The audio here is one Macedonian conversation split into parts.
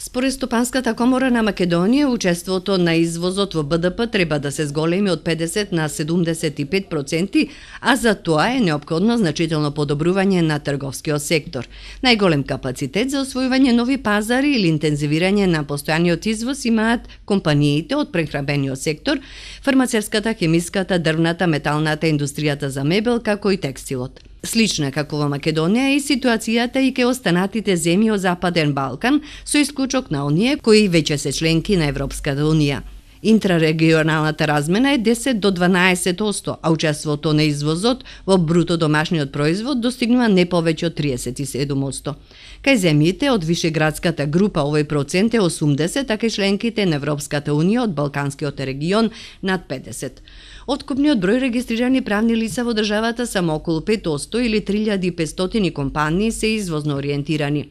Според Стопанската комора на Македонија, учеството на извозот во БДП треба да се зголеми од 50 на 75%, а за тоа е неопходно значително подобрување на трговскиот сектор. Најголем капацитет за освојување нови пазари или интензивирање на постојаниот извоз имаат компаниите од прехранбениот сектор, фармацевската, хемиската, дрвната, металната, индустријата за мебел, како и текстилот. Слична како во Македонија е и ситуацијата и ке останатите земји од Западен Балкан, со исклучок на оние кои веќе се членки на Европската Унија. Интрарегионалната размена е 10 до 12%, а учеството на извозот во бруто домашниот производ достигнува не повеќе од 37%. Кај земјите од Вишеградската група овој процент е 80%, а кај членките на Европската Унија од Балканскиот регион над 50%. Откупниот број регистрирани правни лица во државата само околу 5% или 3500 компании се извозно ориентирани.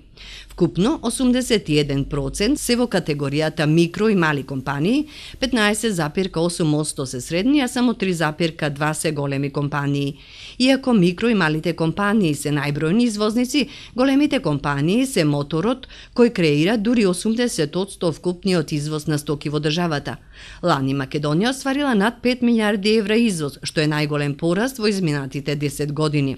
Вкупно 81% се во категоријата микро и мали компании, 15,8% се средни, а само 3,2% се големи компании. Иако микро и малите компании се најбројни извозници, големите компании се моторот кој креира дури 80% вкупниот извоз на стоки во државата. Лани Македонија остварила над 5 милиарди евра извоз, што е најголем пораст во изминатите 10 години.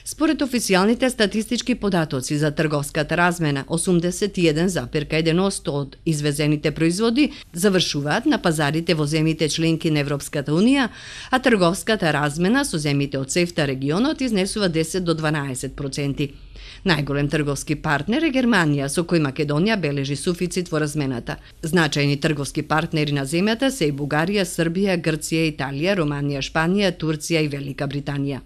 Според официјалните статистички податоци за трговската размена, 81,1% од извезените производи завршуваат на пазарите во земјите членки на Европската Унија, а трговската размена со земјите од СЕФТА регионот изнесува 10 до 12%. Најголем трговски партнер е Германија, со кој Македонија бележи суфицит во размената. Значајни трговски партнери на земјата се и Бугарија, Србија, Грција, Италија, Романија, Шпанија, Турција и Велика Британија.